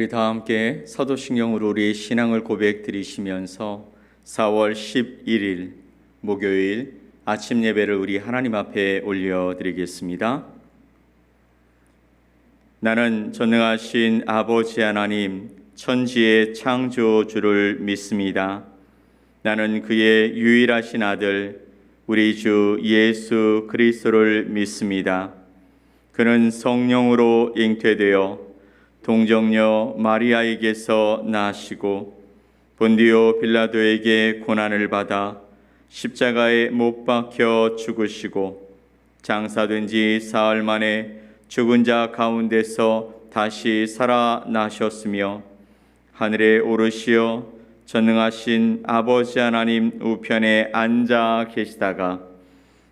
우리 다 함께 사도신경으로 우리의 신앙을 고백드리시면서 4월 11일 목요일 아침 예배를 우리 하나님 앞에 올려드리겠습니다. 나는 전능하신 아버지 하나님 천지의 창조주를 믿습니다. 나는 그의 유일하신 아들 우리 주 예수 그리스도를 믿습니다. 그는 성령으로 잉태되어 동정녀 마리아에게서 나시고 본디오 빌라도에게 고난을 받아 십자가에 못 박혀 죽으시고 장사된 지 사흘 만에 죽은 자 가운데서 다시 살아나셨으며 하늘에 오르시어 전능하신 아버지 하나님 우편에 앉아 계시다가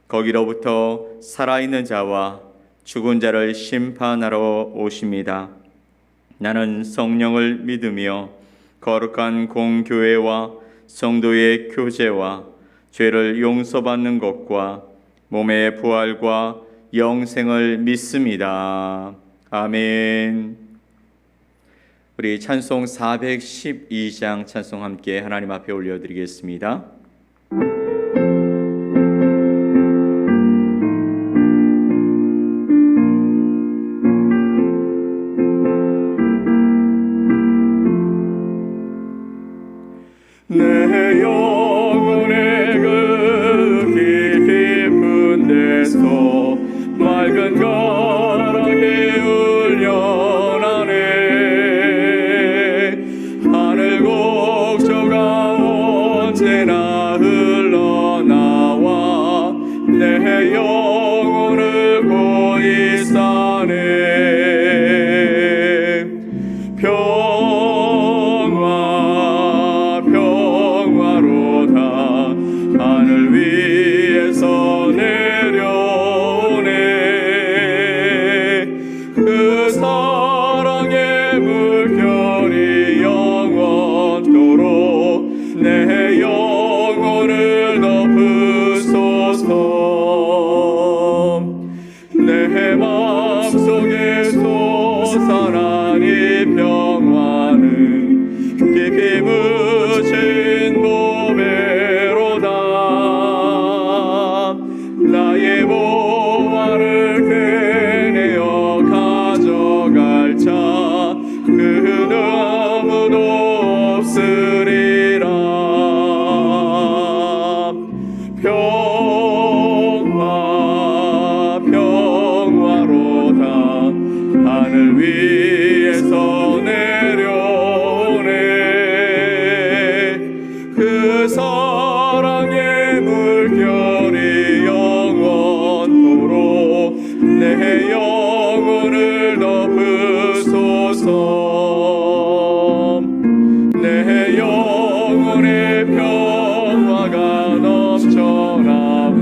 거기로부터 살아있는 자와 죽은 자를 심판하러 오십니다. 나는 성령을 믿으며 거룩한 공교회와 성도의 교제와 죄를 용서받는 것과 몸의 부활과 영생을 믿습니다. 아멘. 우리 찬송 412장 찬송 함께 하나님 앞에 올려드리겠습니다. 내 영혼의 그 깊은 데서 맑은 가랑이 울려나네. 하늘 곡조가 언제나 흘러나와 내 영혼을 고이 싸네. 하늘 위에서 내려오네. 그 사랑의 물결이 영원토록 내 영혼을 덮으소서. 내 마음속에 솟아난 이 평화는 깊이 묻힌 보배로다. 나의 보화를 캐내어 가져갈 자 그는 아무도 없으리라. 평화로다. 하늘 위에서 내려오네. 그 사랑의 물결이 영원토록 내 영혼을 덮으소서. 내 영혼의 평화가 넘쳐나는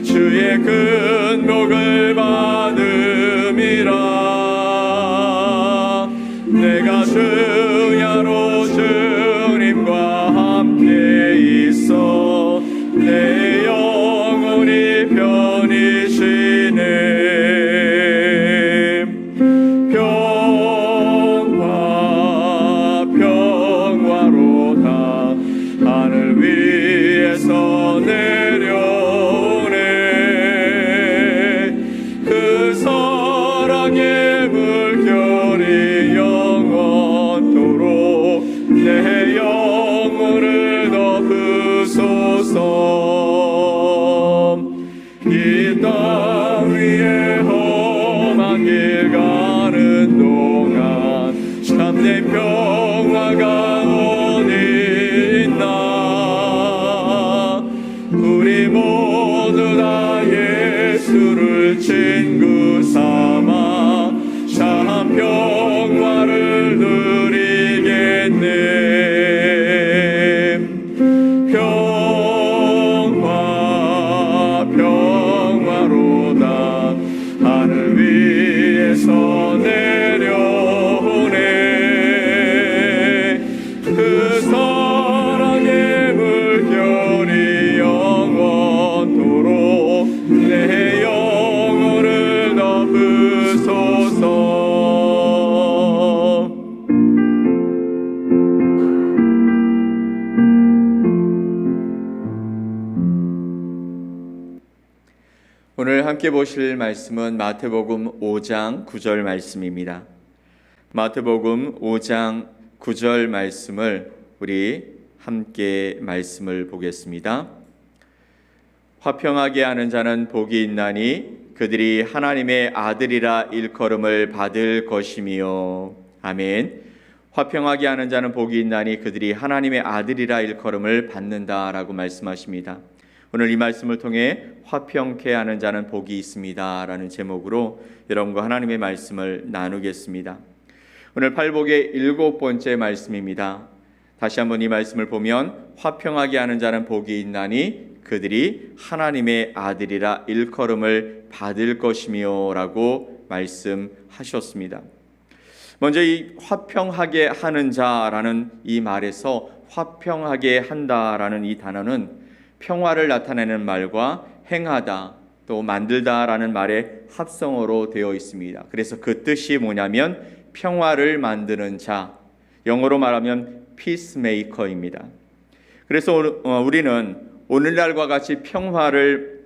주의 큰 복을 받음이라. 내가 주야로 주님과 함께 있어 내 영혼이 편히 쉬네. 평화로다. 하늘 위에서 내려오네. 그 사랑의 물결이 영원토록 내 영혼을 덮으소서. 이 땅 위에 험한 길 가는 동안 참된 평화가 어디 있나. 우리 모두 다 예수를 친구 삼아 참 평화를 누리겠네. 평화로다. 하늘 위에서 내려오네. 그 사랑의 물결이 영원토록 내 영혼을 덮으소서. 오늘 함께 보실 말씀은 마태복음 5장 9절 말씀입니다. 마태복음 5장 9절 말씀을 우리 함께 말씀을 보겠습니다. 화평하게 하는 자는 복이 있나니 그들이 하나님의 아들이라 일컬음을 받을 것이며. 아멘. 화평하게 하는 자는 복이 있나니 그들이 하나님의 아들이라 일컬음을 받는다라고 말씀하십니다. 오늘 이 말씀을 통해 화평케 하는 자는 복이 있습니다 라는 제목으로 여러분과 하나님의 말씀을 나누겠습니다. 오늘 팔복의 7번째 말씀입니다. 다시 한번 이 말씀을 보면 화평하게 하는 자는 복이 있나니 그들이 하나님의 아들이라 일컬음을 받을 것이며 라고 말씀하셨습니다. 먼저 이 화평하게 하는 자라는 이 말에서 화평하게 한다라는 이 단어는 평화를 나타내는 말과 행하다 또 만들다라는 말의 합성어로 되어 있습니다. 그래서 그 뜻이 뭐냐면 평화를 만드는 자, 영어로 말하면 피스메이커입니다. 그래서 우리는 오늘날과 같이 평화를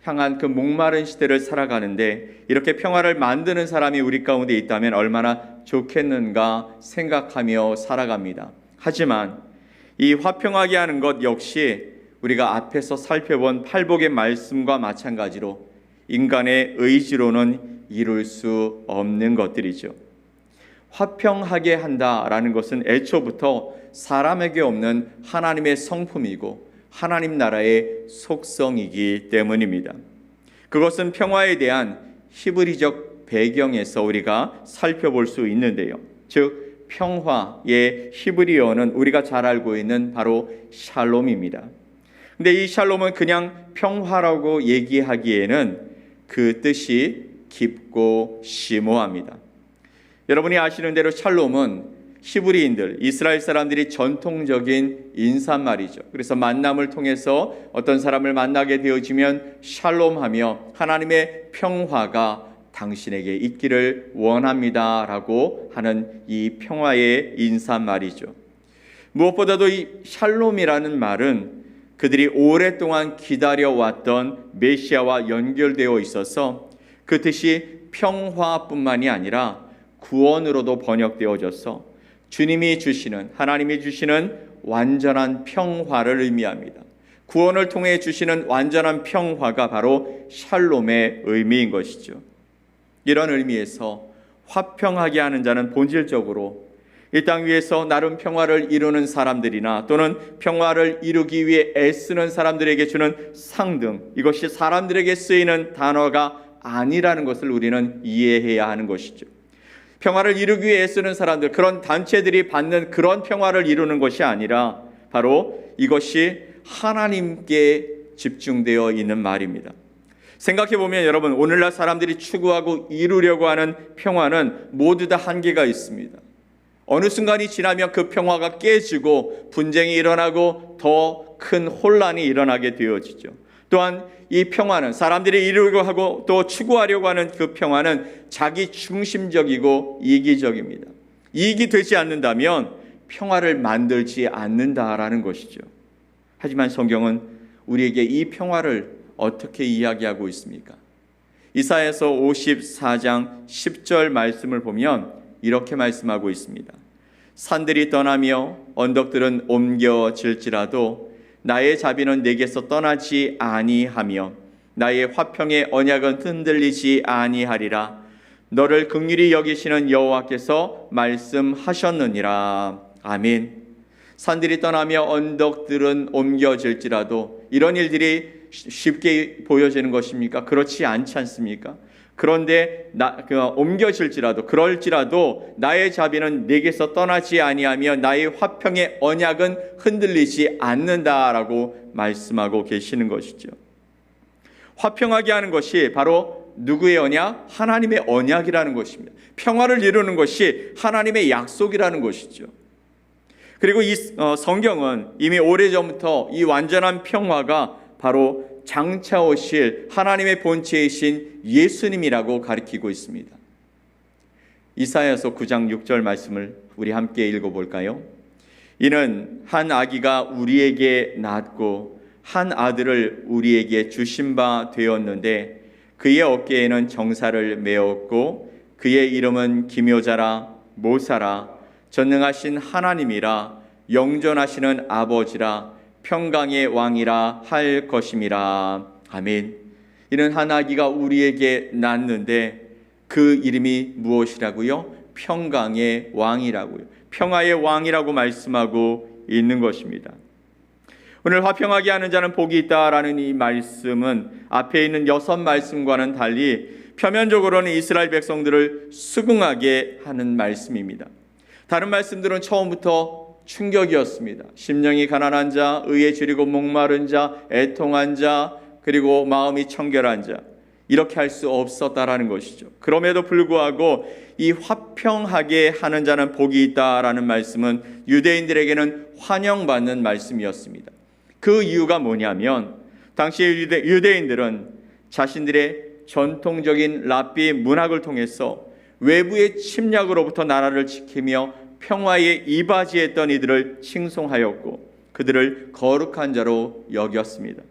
향한 그 목마른 시대를 살아가는데 이렇게 평화를 만드는 사람이 우리 가운데 있다면 얼마나 좋겠는가 생각하며 살아갑니다. 하지만 이 화평하게 하는 것 역시 우리가 앞에서 살펴본 팔복의 말씀과 마찬가지로 인간의 의지로는 이룰 수 없는 것들이죠. 화평하게 한다라는 것은 애초부터 사람에게 없는 하나님의 성품이고 하나님 나라의 속성이기 때문입니다. 그것은 평화에 대한 히브리적 배경에서 우리가 살펴볼 수 있는데요. 즉 평화의 히브리어는 우리가 잘 알고 있는 바로 샬롬입니다. 근데 이 샬롬은 그냥 평화라고 얘기하기에는 그 뜻이 깊고 심오합니다. 여러분이 아시는 대로 샬롬은 히브리인들, 이스라엘 사람들이 전통적인 인사말이죠. 그래서 만남을 통해서 어떤 사람을 만나게 되어지면 샬롬하며 하나님의 평화가 당신에게 있기를 원합니다 라고 하는 이 평화의 인사말이죠. 무엇보다도 이 샬롬이라는 말은 그들이 오랫동안 기다려왔던 메시아와 연결되어 있어서 그 뜻이 평화뿐만이 아니라 구원으로도 번역되어져서 주님이 주시는, 하나님이 주시는 완전한 평화를 의미합니다. 구원을 통해 주시는 완전한 평화가 바로 샬롬의 의미인 것이죠. 이런 의미에서 화평하게 하는 자는 본질적으로 이 땅 위에서 나름 평화를 이루는 사람들이나 또는 평화를 이루기 위해 애쓰는 사람들에게 주는 상등, 이것이 사람들에게 쓰이는 단어가 아니라는 것을 우리는 이해해야 하는 것이죠. 평화를 이루기 위해 애쓰는 사람들, 그런 단체들이 받는 그런 평화를 이루는 것이 아니라 바로 이것이 하나님께 집중되어 있는 말입니다. 생각해보면 여러분, 오늘날 사람들이 추구하고 이루려고 하는 평화는 모두 다 한계가 있습니다. 어느 순간이 지나면 그 평화가 깨지고 분쟁이 일어나고 더 큰 혼란이 일어나게 되어지죠. 또한 이 평화는 사람들이 이루려고 하고 또 추구하려고 하는 그 평화는 자기 중심적이고 이기적입니다. 이익이 되지 않는다면 평화를 만들지 않는다라는 것이죠. 하지만 성경은 우리에게 이 평화를 어떻게 이야기하고 있습니까? 이사야서 54장 10절 말씀을 보면 이렇게 말씀하고 있습니다. 산들이 떠나며 언덕들은 옮겨질지라도 나의 자비는 내게서 떠나지 아니하며 나의 화평의 언약은 흔들리지 아니하리라. 너를 긍휼히 여기시는 여호와께서 말씀하셨느니라. 아멘. 산들이 떠나며 언덕들은 옮겨질지라도 이런 일들이 쉽게 보여지는 것입니까? 그렇지 않지 않습니까? 그런데 옮겨질지라도 그럴지라도 나의 자비는 내게서 떠나지 아니하며 나의 화평의 언약은 흔들리지 않는다라고 말씀하고 계시는 것이죠. 화평하게 하는 것이 바로 누구의 언약? 하나님의 언약이라는 것입니다. 평화를 이루는 것이 하나님의 약속이라는 것이죠. 그리고 이 성경은 이미 오래전부터 이 완전한 평화가 바로 장차 오실 하나님의 본체이신 예수님이라고 가리키고 있습니다. 이사야서 9장 6절 말씀을 우리 함께 읽어볼까요? 이는 한 아기가 우리에게 낳았고 한 아들을 우리에게 주신 바 되었는데 그의 어깨에는 정사를 메었고 그의 이름은 기묘자라 모사라 전능하신 하나님이라 영존하시는 아버지라 평강의 왕이라 할 것임이라. 아멘. 이는 한 아기가 우리에게 낳는데 그 이름이 무엇이라고요? 평강의 왕이라고요. 평화의 왕이라고 말씀하고 있는 것입니다. 오늘 화평하게 하는 자는 복이 있다라는 이 말씀은 앞에 있는 6말씀과는 달리 표면적으로는 이스라엘 백성들을 수긍하게 하는 말씀입니다. 다른 말씀들은 처음부터 충격이었습니다. 심령이 가난한 자, 의에 줄이고 목마른 자, 애통한 자, 그리고 마음이 청결한 자, 이렇게 할 수 없었다라는 것이죠. 그럼에도 불구하고 이 화평하게 하는 자는 복이 있다라는 말씀은 유대인들에게는 환영받는 말씀이었습니다. 그 이유가 뭐냐면 당시 유대인들은 자신들의 전통적인 랍비 문학을 통해서 외부의 침략으로부터 나라를 지키며 평화에 이바지했던 이들을 칭송하였고 그들을 거룩한 자로 여겼습니다.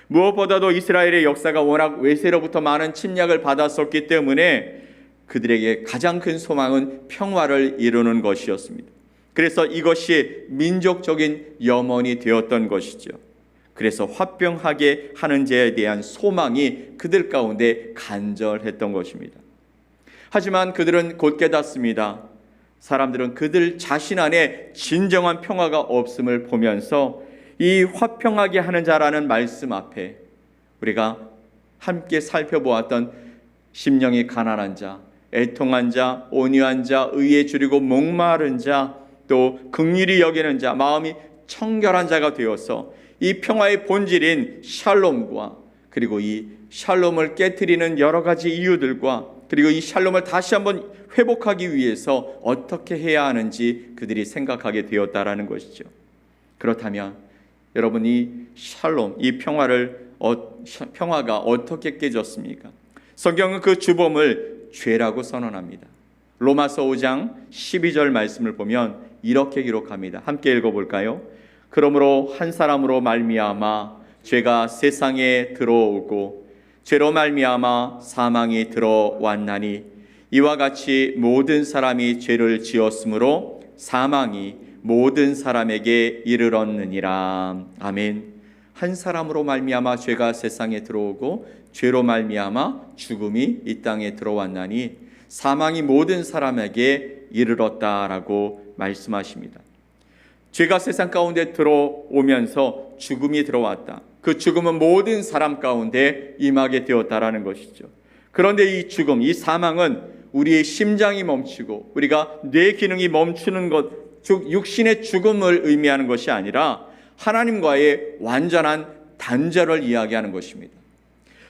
무엇보다도 이스라엘의 역사가 워낙 외세로부터 많은 침략을 받았었기 때문에 그들에게 가장 큰 소망은 평화를 이루는 것이었습니다. 그래서 이것이 민족적인 염원이 되었던 것이죠. 그래서 화평하게 하는 자에 대한 소망이 그들 가운데 간절했던 것입니다. 하지만 그들은 곧 깨닫습니다. 사람들은 그들 자신 안에 진정한 평화가 없음을 보면서 이 화평하게 하는 자라는 말씀 앞에 우리가 함께 살펴보았던 심령이 가난한 자, 애통한 자, 온유한 자, 의에 줄이고 목마른 자, 또 긍휼히 여기는 자, 마음이 청결한 자가 되어서 이 평화의 본질인 샬롬과 그리고 이 샬롬을 깨트리는 여러 가지 이유들과 그리고 이 샬롬을 다시 한번 회복하기 위해서 어떻게 해야 하는지 그들이 생각하게 되었다라는 것이죠. 그렇다면 여러분, 이 샬롬, 이 평화가 어떻게 깨졌습니까? 성경은 그 주범을 죄라고 선언합니다. 로마서 5장 12절 말씀을 보면 이렇게 기록합니다. 함께 읽어볼까요? 그러므로 한 사람으로 말미암아 죄가 세상에 들어오고 죄로 말미암아 사망이 들어왔나니 이와 같이 모든 사람이 죄를 지었으므로 사망이 모든 사람에게 이르렀느니라. 아멘. 한 사람으로 말미암아 죄가 세상에 들어오고 죄로 말미암아 죽음이 이 땅에 들어왔나니 사망이 모든 사람에게 이르렀다라고 말씀하십니다. 죄가 세상 가운데 들어오면서 죽음이 들어왔다. 그 죽음은 모든 사람 가운데 임하게 되었다라는 것이죠. 그런데 이 죽음, 이 사망은 우리의 심장이 멈추고 우리가 뇌 기능이 멈추는 것, 즉 육신의 죽음을 의미하는 것이 아니라 하나님과의 완전한 단절을 이야기하는 것입니다.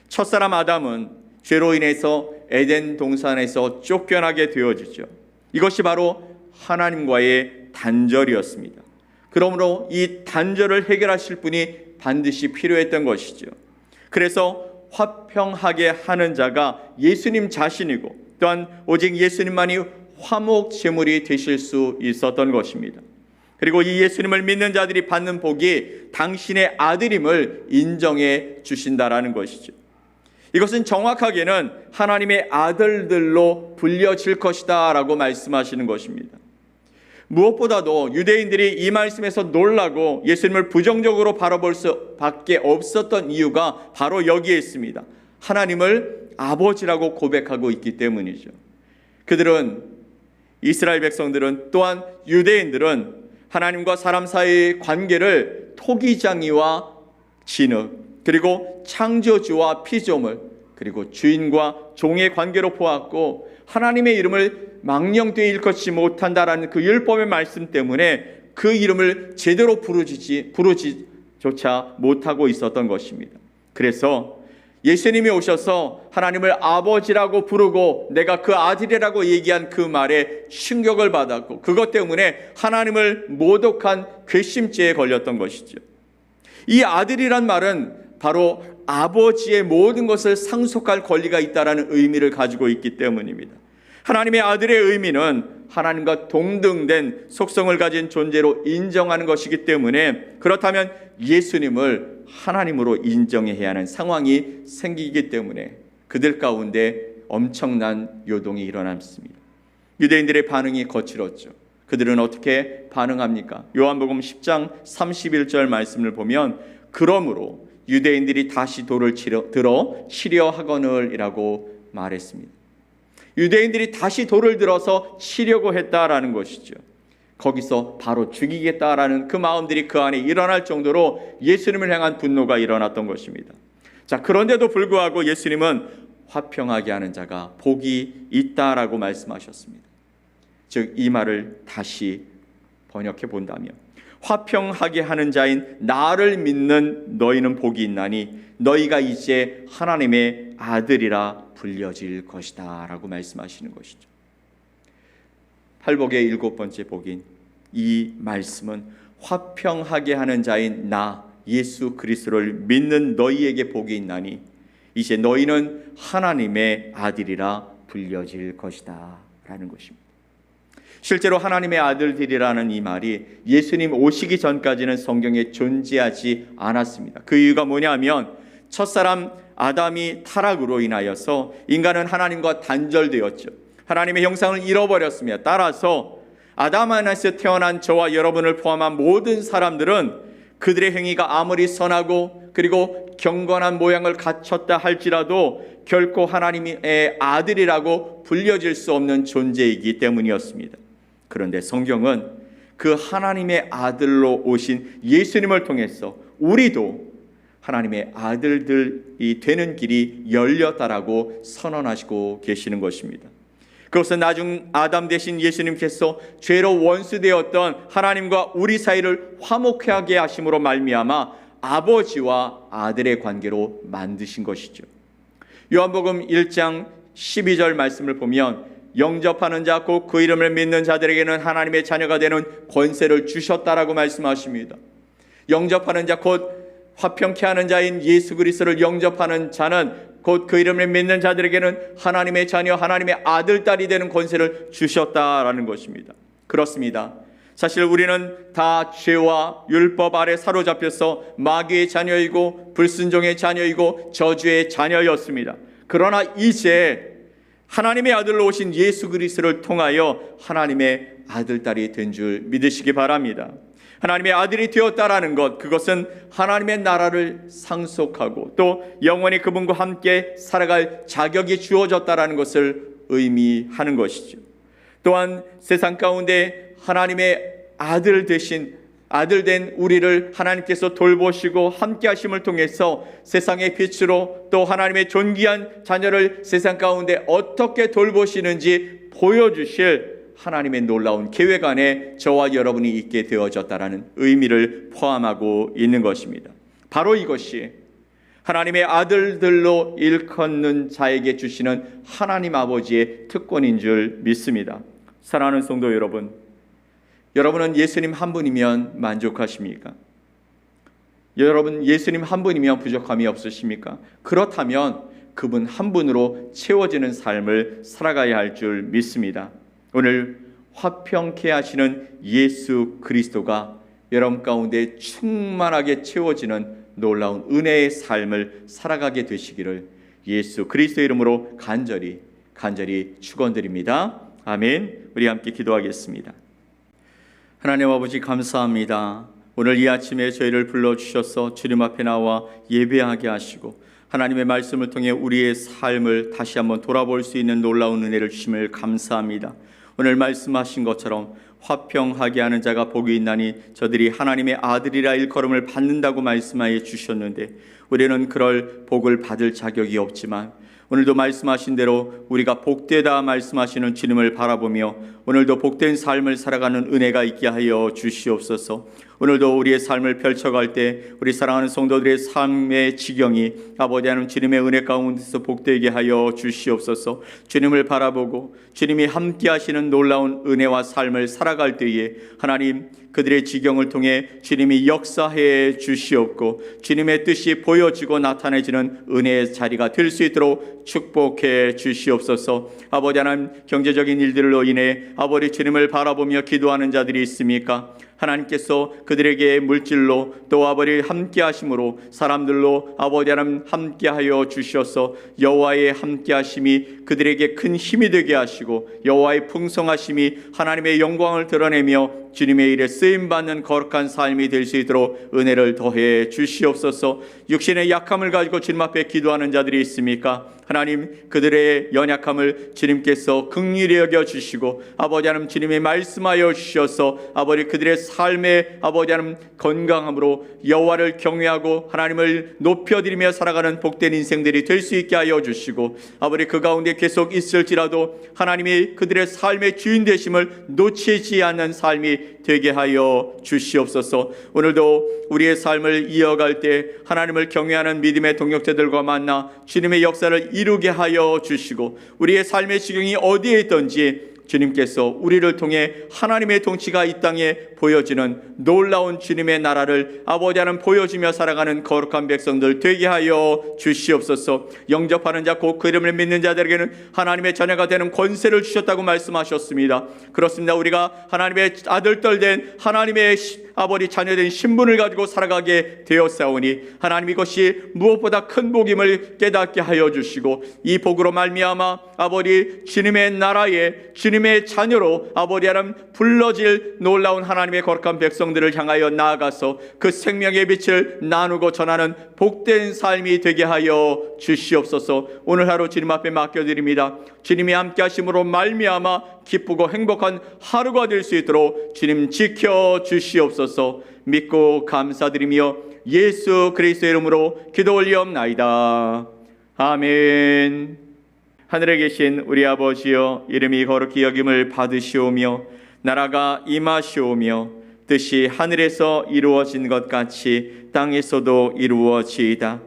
첫사람 아담은 죄로 인해서 에덴 동산에서 쫓겨나게 되어지죠. 이것이 바로 하나님과의 단절이었습니다. 그러므로 이 단절을 해결하실 분이 반드시 필요했던 것이죠. 그래서 화평하게 하는 자가 예수님 자신이고 또한 오직 예수님만이 화목 제물이 되실 수 있었던 것입니다. 그리고 이 예수님을 믿는 자들이 받는 복이 당신의 아들임을 인정해 주신다라는 것이죠. 이것은 정확하게는 하나님의 아들들로 불려질 것이다 라고 말씀하시는 것입니다. 무엇보다도 유대인들이 이 말씀에서 놀라고 예수님을 부정적으로 바라볼 수밖에 없었던 이유가 바로 여기에 있습니다. 하나님을 아버지라고 고백하고 있기 때문이죠. 이스라엘 백성들은 또한 유대인들은 하나님과 사람 사이의 관계를 토기장이와 진흙, 그리고 창조주와 피조물, 그리고 주인과 종의 관계로 보았고 하나님의 이름을 망령되이 일컫지 못한다라는 그 율법의 말씀 때문에 그 이름을 제대로 부르지조차 못하고 있었던 것입니다. 그래서 예수님이 오셔서 하나님을 아버지라고 부르고 내가 그 아들이라고 얘기한 그 말에 충격을 받았고 그것 때문에 하나님을 모독한 괘씸죄에 걸렸던 것이죠. 이 아들이란 말은 바로 아버지의 모든 것을 상속할 권리가 있다라는 의미를 가지고 있기 때문입니다. 하나님의 아들의 의미는 하나님과 동등된 속성을 가진 존재로 인정하는 것이기 때문에 그렇다면 예수님을 하나님으로 인정해야 하는 상황이 생기기 때문에 그들 가운데 엄청난 요동이 일어났습니다. 유대인들의 반응이 거칠었죠. 그들은 어떻게 반응합니까? 요한복음 10장 31절 말씀을 보면 그러므로 유대인들이 다시 돌을 들어 치려 하거늘이라고 말했습니다. 유대인들이 다시 돌을 들어서 치려고 했다라는 것이죠. 거기서 바로 죽이겠다라는 그 마음들이 그 안에 일어날 정도로 예수님을 향한 분노가 일어났던 것입니다. 자, 그런데도 불구하고 예수님은 화평하게 하는 자가 복이 있다라고 말씀하셨습니다. 즉, 이 말을 다시 번역해 본다면 화평하게 하는 자인 나를 믿는 너희는 복이 있나니 너희가 이제 하나님의 아들이라 불려질 것이다 라고 말씀하시는 것이죠. 팔복의 7번째 복인 이 말씀은 화평하게 하는 자인 나 예수 그리스도를 믿는 너희에게 복이 있나니 이제 너희는 하나님의 아들이라 불려질 것이다 라는 것입니다. 실제로 하나님의 아들들이라는 이 말이 예수님 오시기 전까지는 성경에 존재하지 않았습니다. 그 이유가 뭐냐면 첫사람 아담이 타락으로 인하여서 인간은 하나님과 단절되었죠. 하나님의 형상을 잃어버렸습니다. 따라서 아담 안에서 태어난 저와 여러분을 포함한 모든 사람들은 그들의 행위가 아무리 선하고 그리고 경건한 모양을 갖췄다 할지라도 결코 하나님의 아들이라고 불려질 수 없는 존재이기 때문이었습니다. 그런데 성경은 그 하나님의 아들로 오신 예수님을 통해서 우리도 하나님의 아들들이 되는 길이 열렸다라고 선언하시고 계시는 것입니다. 그것은 나중 아담 대신 예수님께서 죄로 원수되었던 하나님과 우리 사이를 화목하게 하심으로 말미암아 아버지와 아들의 관계로 만드신 것이죠. 요한복음 1장 12절 말씀을 보면 영접하는 자 곧 그 이름을 믿는 자들에게는 하나님의 자녀가 되는 권세를 주셨다라고 말씀하십니다. 영접하는 자 곧 화평케 하는 자인 예수 그리스도를 영접하는 자는 곧 그 이름을 믿는 자들에게는 하나님의 자녀 하나님의 아들 딸이 되는 권세를 주셨다라는 것입니다. 그렇습니다. 사실 우리는 다 죄와 율법 아래 사로잡혀서 마귀의 자녀이고 불순종의 자녀이고 저주의 자녀였습니다. 그러나 이제 하나님의 아들로 오신 예수 그리스도를 통하여 하나님의 아들 딸이 된 줄 믿으시기 바랍니다. 하나님의 아들이 되었다라는 것, 그것은 하나님의 나라를 상속하고 또 영원히 그분과 함께 살아갈 자격이 주어졌다라는 것을 의미하는 것이죠. 또한 세상 가운데 하나님의 아들 된 우리를 하나님께서 돌보시고 함께 하심을 통해서 세상의 빛으로 또 하나님의 존귀한 자녀를 세상 가운데 어떻게 돌보시는지 보여주실 하나님의 놀라운 계획 안에 저와 여러분이 있게 되어졌다라는 의미를 포함하고 있는 것입니다. 바로 이것이 하나님의 아들들로 일컫는 자에게 주시는 하나님 아버지의 특권인 줄 믿습니다. 사랑하는 성도 여러분, 여러분은 예수님 한 분이면 만족하십니까? 여러분 예수님 한 분이면 부족함이 없으십니까? 그렇다면 그분 한 분으로 채워지는 삶을 살아가야 할 줄 믿습니다. 오늘 화평케 하시는 예수 그리스도가 여러분 가운데 충만하게 채워지는 놀라운 은혜의 삶을 살아가게 되시기를 예수 그리스도의 이름으로 간절히 축원드립니다. 아멘. 우리 함께 기도하겠습니다. 하나님 아버지 감사합니다. 오늘 이 아침에 저희를 불러주셔서 주님 앞에 나와 예배하게 하시고 하나님의 말씀을 통해 우리의 삶을 다시 한번 돌아볼 수 있는 놀라운 은혜를 주심을 감사합니다. 오늘 말씀하신 것처럼 화평하게 하는 자가 복이 있나니 저들이 하나님의 아들이라 일컬음을 받는다고 말씀하여 주셨는데 우리는 그럴 복을 받을 자격이 없지만 오늘도 말씀하신 대로 우리가 복되다 말씀하시는 주님을 바라보며 오늘도 복된 삶을 살아가는 은혜가 있게 하여 주시옵소서. 오늘도 우리의 삶을 펼쳐갈 때 우리 사랑하는 성도들의 삶의 지경이 아버지 하나님 주님의 은혜 가운데서 복되게 하여 주시옵소서. 주님을 바라보고 주님이 함께 하시는 놀라운 은혜와 삶을 살아갈 때에 하나님 그들의 지경을 통해 주님이 역사해 주시옵고 주님의 뜻이 보여지고 나타내지는 은혜의 자리가 될 수 있도록 축복해 주시옵소서. 아버지 하나님 경제적인 일들로 인해 아버지 주님을 바라보며 기도하는 자들이 있습니까? 하나님께서 그들에게 물질로 또 아버지 함께 하심으로 사람들로 아버지 하나님 함께 하여 주셔서 여호와의 함께 하심이 그들에게 큰 힘이 되게 하시고 여호와의 풍성하심이 하나님의 영광을 드러내며 주님의 일에 쓰임받는 거룩한 삶이 될 수 있도록 은혜를 더해 주시옵소서. 육신의 약함을 가지고 주님 앞에 기도하는 자들이 있습니까? 하나님 그들의 연약함을 주님께서 긍휼히 여겨 주시고 아버지 하나님 주님의 말씀하여 주셔서 아버지 그들의 삶의 아버지 하나님 건강함으로 여호와를 경외하고 하나님을 높여드리며 살아가는 복된 인생들이 될 수 있게 하여 주시고 아버지 그 가운데 계속 있을지라도 하나님이 그들의 삶의 주인 되심을 놓치지 않는 삶이 되게 하여 주시옵소서. 오늘도 우리의 삶을 이어갈 때 하나님을 경외하는 믿음의 동역자들과 만나 주님의 역사를 이루게 하여 주시고 우리의 삶의 지경이 어디에 있든지 주님께서 우리를 통해 하나님의 통치가 이 땅에 보여지는 놀라운 주님의 나라를 아버지 하나님 보여주며 살아가는 거룩한 백성들 되게 하여 주시옵소서. 영접하는 자 곧 그 이름을 믿는 자들에게는 하나님의 자녀가 되는 권세를 주셨다고 말씀하셨습니다. 그렇습니다. 우리가 하나님의 아들들 된 하나님의 아버지 자녀된 신분을 가지고 살아가게 되었사오니 하나님 이것이 무엇보다 큰 복임을 깨닫게 하여 주시고 이 복으로 말미암아 아버지 주님의 나라에 주님의 자녀로 아버지 하나님 불러질 놀라운 하나님의 거룩한 백성들을 향하여 나아가서 그 생명의 빛을 나누고 전하는 복된 삶이 되게 하여 주시옵소서. 오늘 하루 주님 앞에 맡겨드립니다. 주님이 함께 하심으로 말미암아 기쁘고 행복한 하루가 될 수 있도록 주님 지켜 주시옵소서. 믿고 감사드리며 예수 그리스도의 이름으로 기도 올리옵나이다. 아멘. 하늘에 계신 우리 아버지여, 이름이 거룩히 여김을 받으시오며 나라가 임하시오며 뜻이 하늘에서 이루어진 것 같이 땅에서도 이루어지이다.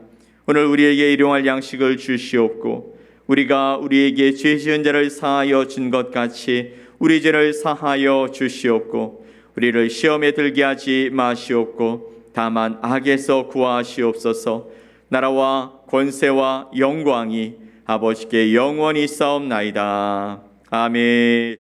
오늘 우리에게 일용할 양식을 주시옵고 우리가 우리에게 죄 지은 자를 사하여 준 것 같이 우리 죄를 사하여 주시옵고 우리를 시험에 들게 하지 마시옵고 다만 악에서 구하시옵소서. 나라와 권세와 영광이 아버지께 영원히 있사옵나이다. 아멘.